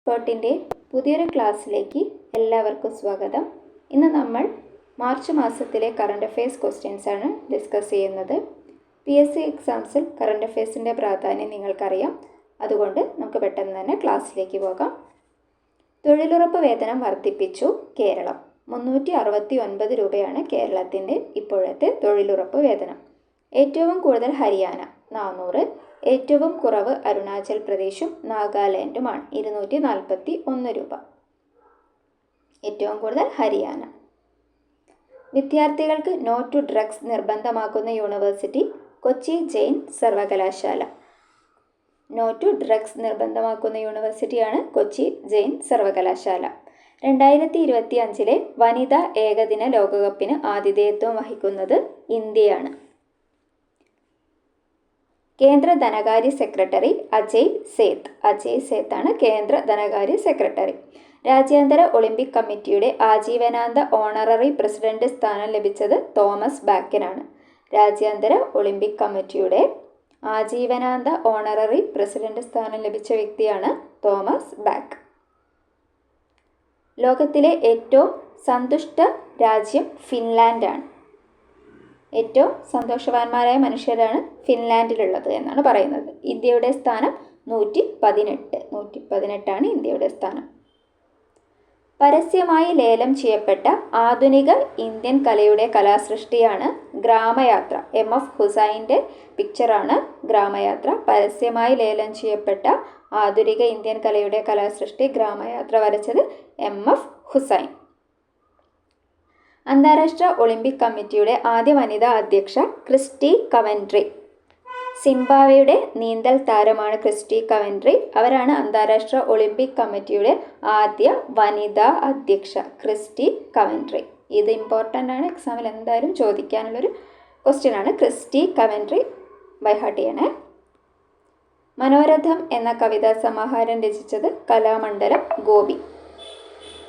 എക്സ്പേർട്ടിൻ്റെ പുതിയൊരു ക്ലാസ്സിലേക്ക് എല്ലാവർക്കും സ്വാഗതം. ഇന്ന് നമ്മൾ മാർച്ച് മാസത്തിലെ കറണ്ട് അഫയേഴ്സ് ക്വസ്റ്റ്യൻസ് ആണ് ഡിസ്കസ് ചെയ്യുന്നത്. PSC എക്സാംസിൽ കറണ്ട് അഫയേഴ്സിൻ്റെ പ്രാധാന്യം നിങ്ങൾക്കറിയാം. അതുകൊണ്ട് നമുക്ക് പെട്ടെന്ന് തന്നെ ക്ലാസ്സിലേക്ക് പോകാം. തൊഴിലുറപ്പ് വേതനം വർദ്ധിപ്പിച്ചു കേരളം. 369 രൂപയാണ് കേരളത്തിൻ്റെ ഇപ്പോഴത്തെ തൊഴിലുറപ്പ് വേതനം. ഏറ്റവും കൂടുതൽ ഹരിയാന 400, ഏറ്റവും കുറവ് അരുണാചൽ പ്രദേശും നാഗാലാൻഡുമാണ് 241 രൂപ. ഏറ്റവും കൂടുതൽ ഹരിയാന. വിദ്യാർത്ഥികൾക്ക് നോ ടു ഡ്രഗ്സ് നിർബന്ധമാക്കുന്ന യൂണിവേഴ്സിറ്റി കൊച്ചി ജെയിൻ സർവകലാശാല. നോ ടു ഡ്രഗ്സ് നിർബന്ധമാക്കുന്ന യൂണിവേഴ്സിറ്റിയാണ് കൊച്ചി ജെയിൻ സർവകലാശാല. 2025 വനിതാ ഏകദിന ലോകകപ്പിന് ആതിഥേയത്വം വഹിക്കുന്നത് ഇന്ത്യയാണ്. കേന്ദ്ര ധനകാര്യ സെക്രട്ടറി അജയ് സേത്ത് ആണ് കേന്ദ്ര ധനകാര്യ സെക്രട്ടറി. രാജ്യാന്തര ഒളിമ്പിക് കമ്മിറ്റിയുടെ ആജീവനാന്ത ഓണററി പ്രസിഡന്റ് സ്ഥാനം ലഭിച്ചത് തോമസ് ബാക്കിനാണ്. രാജ്യാന്തര ഒളിമ്പിക് കമ്മിറ്റിയുടെ ആജീവനാന്ത ഓണററി പ്രസിഡന്റ് സ്ഥാനം ലഭിച്ച വ്യക്തിയാണ് തോമസ് ബാക്ക്. ലോകത്തിലെ ഏറ്റവും സന്തുഷ്ട രാജ്യം ഫിൻലാൻഡാണ്. ഏറ്റവും സന്തോഷവാന്മാരായ മനുഷ്യരാണ് ഫിൻലാൻഡിലുള്ളത് എന്നാണ് പറയുന്നത്. ഇന്ത്യയുടെ സ്ഥാനം 118 ഇന്ത്യയുടെ സ്ഥാനം. പരസ്യമായി ലേലം ചെയ്യപ്പെട്ട ആധുനിക ഇന്ത്യൻ കലയുടെ കലാസൃഷ്ടിയാണ് ഗ്രാമയാത്ര. MF ഹുസൈൻ്റെ പിക്ചറാണ് ഗ്രാമയാത്ര. പരസ്യമായി ലേലം ചെയ്യപ്പെട്ട ആധുനിക ഇന്ത്യൻ കലയുടെ കലാസൃഷ്ടി ഗ്രാമയാത്ര വരച്ചത് MF ഹുസൈൻ. അന്താരാഷ്ട്ര ഒളിമ്പിക് കമ്മിറ്റിയുടെ ആദ്യ വനിതാ അധ്യക്ഷ ക്രിസ്റ്റി കവൻട്രി. സിംബാബ്വേയുടെ നീന്തൽ താരമാണ് ക്രിസ്റ്റി കവൻട്രി. അവരാണ് അന്താരാഷ്ട്ര ഒളിമ്പിക് കമ്മിറ്റിയുടെ ആദ്യ വനിതാ അധ്യക്ഷ ക്രിസ്റ്റി കവൻട്രി. ഇത് ഇമ്പോർട്ടൻ്റ് ആണ്, എക്സാമിൽ എന്തായാലും ചോദിക്കാനുള്ളൊരു ക്വസ്റ്റ്യൻ ആണ്. ക്രിസ്റ്റി കവൻട്രി ബൈ ഹാർട്ട് ചെയ്യണേ. മനോരഥം എന്ന കവിതാ സമാഹാരം രചിച്ചത് കലാമണ്ഡലം ഗോപി.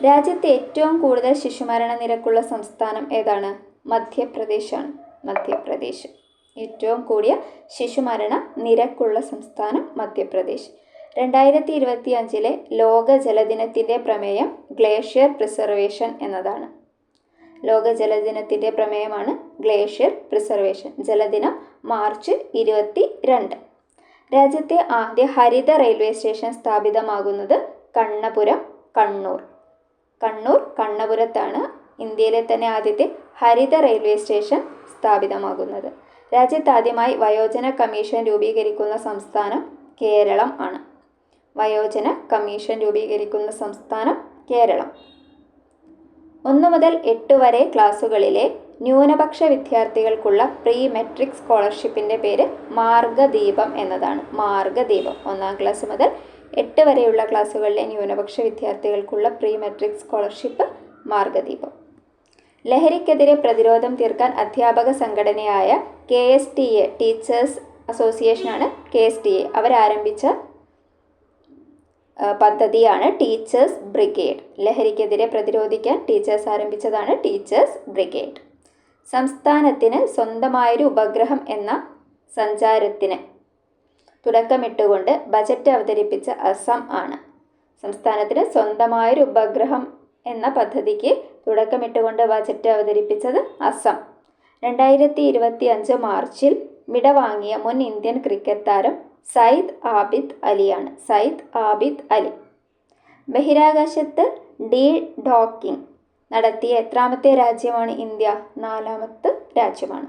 രാജ്യത്തെ ഏറ്റവും കൂടുതൽ ശിശുമരണ നിരക്കുള്ള സംസ്ഥാനം ഏതാണ്? മധ്യപ്രദേശാണ്. മധ്യപ്രദേശ്. ഏറ്റവും കൂടിയ ശിശുമരണ നിരക്കുള്ള സംസ്ഥാനം മധ്യപ്രദേശ്. 2025 ലോക ജലദിനത്തിൻ്റെ പ്രമേയം ഗ്ലേഷ്യർ പ്രിസർവേഷൻ എന്നതാണ്. ലോക ജലദിനത്തിൻ്റെ പ്രമേയമാണ് ഗ്ലേഷ്യർ പ്രിസർവേഷൻ. ജലദിനം മാർച്ച് 22. രാജ്യത്തെ ആദ്യ ഹരിത റെയിൽവേ സ്റ്റേഷൻ സ്ഥാപിതമാകുന്നത് കണ്ണപുരം, കണ്ണൂർ. കണ്ണപുരത്താണ് ഇന്ത്യയിലെ തന്നെ ആദ്യത്തെ ഹരിത റെയിൽവേ സ്റ്റേഷൻ സ്ഥാപിതമാകുന്നത്. രാജ്യത്താദ്യമായി വയോജന കമ്മീഷൻ രൂപീകരിക്കുന്ന സംസ്ഥാനം കേരളം ആണ്. വയോജന കമ്മീഷൻ രൂപീകരിക്കുന്ന സംസ്ഥാനം കേരളം. 1 മുതൽ 8 വരെ ക്ലാസ്സുകളിലെ ന്യൂനപക്ഷ വിദ്യാർത്ഥികൾക്കുള്ള പ്രീ മെട്രിക് സ്കോളർഷിപ്പിൻ്റെ പേര് മാർഗദീപം എന്നതാണ്. മാർഗദീപം. 1ാം ക്ലാസ് മുതൽ 8 വരെയുള്ള ക്ലാസ്സുകളിലെ ന്യൂനപക്ഷ വിദ്യാർത്ഥികൾക്കുള്ള പ്രീ മെട്രിക് സ്കോളർഷിപ്പ് മാർഗദീപം. ലഹരിക്കെതിരെ പ്രതിരോധം തീർക്കാൻ അധ്യാപക സംഘടനയായ KSTA ടീച്ചേഴ്സ് അസോസിയേഷനാണ് KSTA. അവരാരംഭിച്ച പദ്ധതിയാണ് ടീച്ചേഴ്സ് ബ്രിഗേഡ്. ലഹരിക്കെതിരെ പ്രതിരോധിക്കാൻ ടീച്ചേഴ്സ് ആരംഭിച്ചതാണ് ടീച്ചേഴ്സ് ബ്രിഗേഡ്. സംസ്ഥാനത്തിന് സ്വന്തമായൊരു ഉപഗ്രഹം എന്ന സഞ്ചാരത്തിന് തുടക്കമിട്ടുകൊണ്ട് ബജറ്റ് അവതരിപ്പിച്ച അസം ആണ്. സംസ്ഥാനത്തിന് സ്വന്തമായൊരു ഉപഗ്രഹം എന്ന പദ്ധതിക്ക് തുടക്കമിട്ടുകൊണ്ട് ബജറ്റ് അവതരിപ്പിച്ചത് അസം. 2025 മാർച്ചിൽ വിടവാങ്ങിയ മുൻ ഇന്ത്യൻ ക്രിക്കറ്റ് താരം സയ്യിദ് ആബിദ് അലിയാണ്. സയ്യിദ് ആബിദ് അലി. ബഹിരാകാശത്ത് ഡോക്കിംഗ് നടത്തിയ എത്രാമത്തെ രാജ്യമാണ് ഇന്ത്യ? 4ാമത്തെ രാജ്യമാണ്.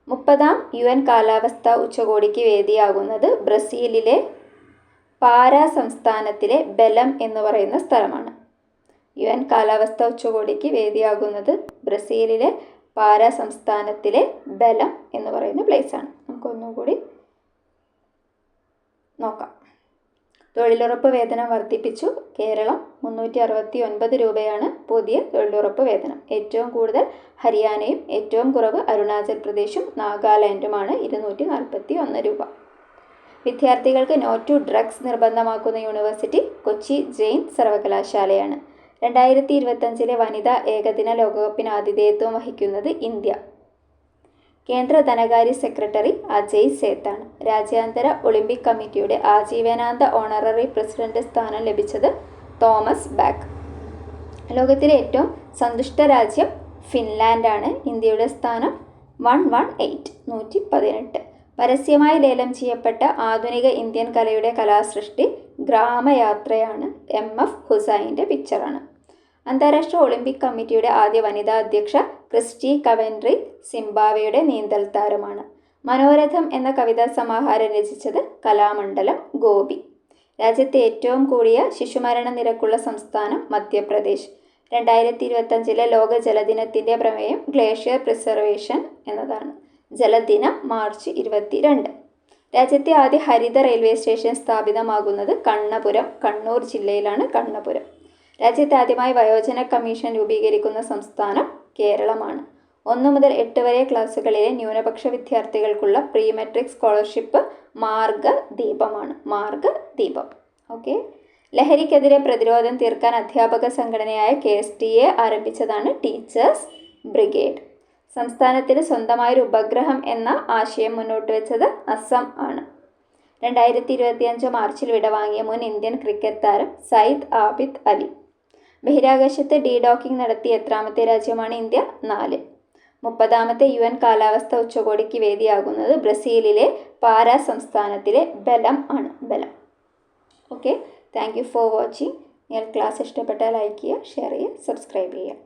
30ാം UN കാലാവസ്ഥാ ഉച്ചകോടിക്ക് വേദിയാകുന്നത് ബ്രസീലിലെ പാരാ സംസ്ഥാനത്തിലെ ബെലം എന്ന് പറയുന്ന സ്ഥലമാണ്. UN കാലാവസ്ഥാ ഉച്ചകോടിക്ക് വേദിയാകുന്നത് ബ്രസീലിലെ പാരാ സംസ്ഥാനത്തിലെ ബെലം എന്ന് പറയുന്ന പ്ലേസാണ്. നമുക്കൊന്നുകൂടി നോക്കാം. തൊഴിലുറപ്പ് വേതനം വർദ്ധിപ്പിച്ചു കേരളം. 369 രൂപയാണ് പുതിയ തൊഴിലുറപ്പ് വേതനം. ഏറ്റവും കൂടുതൽ ഹരിയാനയും ഏറ്റവും കുറവ് അരുണാചൽ പ്രദേശും നാഗാലാൻഡുമാണ് 241 രൂപ. വിദ്യാർത്ഥികൾക്ക് നോ ടു ഡ്രഗ്സ് നിർബന്ധമാക്കുന്ന യൂണിവേഴ്സിറ്റി കൊച്ചി ജെയിൻ സർവകലാശാലയാണ്. 2025 വനിതാ ഏകദിന ലോകകപ്പിന് ആതിഥേയത്വം വഹിക്കുന്നത് ഇന്ത്യ. കേന്ദ്ര ധനകാര്യ സെക്രട്ടറി അജയ് സേത്താണ്. രാജ്യാന്തര ഒളിമ്പിക് കമ്മിറ്റിയുടെ ആജീവനാന്ത ഓണററി പ്രസിഡന്റ് സ്ഥാനം ലഭിച്ചത് തോമസ് ബാക്ക്. ലോകത്തിലെ ഏറ്റവും സന്തുഷ്ട രാജ്യം ഫിൻലാൻഡാണ്. ഇന്ത്യയുടെ സ്ഥാനം 118 118. പരസ്യമായി ലേലം ചെയ്യപ്പെട്ട ആധുനിക ഇന്ത്യൻ കലയുടെ കലാസൃഷ്ടി ഗ്രാമയാത്രയാണ്. MF ഹുസൈൻ്റെ പിക്ചറാണ്. അന്താരാഷ്ട്ര ഒളിമ്പിക് കമ്മിറ്റിയുടെ ആദ്യ വനിതാ അധ്യക്ഷ ക്രിസ്റ്റി കവൻട്രി സിംബാബ്വേയുടെ നീന്തൽ താരമാണ്. മനോരഥം എന്ന കവിതാ സമാഹാരം രചിച്ചത് കലാമണ്ഡലം ഗോപി. രാജ്യത്തെ ഏറ്റവും കൂടിയ ശിശുമരണ നിരക്കുള്ള സംസ്ഥാനം മധ്യപ്രദേശ്. 2025 ലോക ജലദിനത്തിൻ്റെ പ്രമേയം ഗ്ലേഷ്യർ പ്രിസർവേഷൻ എന്നതാണ്. ജലദിനം മാർച്ച് 22. രാജ്യത്തെ ആദ്യ ഹരിത റെയിൽവേ സ്റ്റേഷൻ സ്ഥാപിതമാകുന്നത് കണ്ണപുരം, കണ്ണൂർ ജില്ലയിലാണ് കണ്ണപുരം. രാജ്യത്തെ ആദ്യമായി വയോജന കമ്മീഷൻ രൂപീകരിക്കുന്ന സംസ്ഥാനം കേരളമാണ്. 1 മുതൽ 8 വരെ ക്ലാസ്സുകളിലെ ന്യൂനപക്ഷ വിദ്യാർത്ഥികൾക്കുള്ള പ്രീ മെട്രിക് സ്കോളർഷിപ്പ് മാർഗദീപമാണ്. മാർഗദീപം. ഓക്കെ. ലഹരിക്കെതിരെ പ്രതിരോധം തീർക്കാൻ അധ്യാപക സംഘടനയായ KSTA ആരംഭിച്ചതാണ് ടീച്ചേഴ്സ് ബ്രിഗേഡ്. സംസ്ഥാനത്തിന് സ്വന്തമായൊരു ഉപഗ്രഹം എന്ന ആശയം മുന്നോട്ട് വെച്ചത് അസം ആണ്. 2025 മാർച്ചിൽ വിടവാങ്ങിയ മുൻ ഇന്ത്യൻ ക്രിക്കറ്റ് താരം സയ്യിദ് ആബിദ് അലി. ബഹിരാകാശത്ത് ഡീഡോക്കിംഗ് നടത്തിയ എത്രാമത്തെ രാജ്യമാണ് ഇന്ത്യ? 4. 30ാമത്തെ UN കാലാവസ്ഥ ഉച്ചകോടിക്ക് വേദിയാകുന്നത് ബ്രസീലിലെ പാരാ സംസ്ഥാനത്തിലെ ബെലം ആണ്. Bellum. Okay. Thank you for watching. നിങ്ങൾ ക്ലാസ് ഇഷ്ടപ്പെട്ടാൽ ലൈക്ക് ചെയ്യുക, ഷെയർ ചെയ്യുക, സബ്സ്ക്രൈബ് ചെയ്യുക.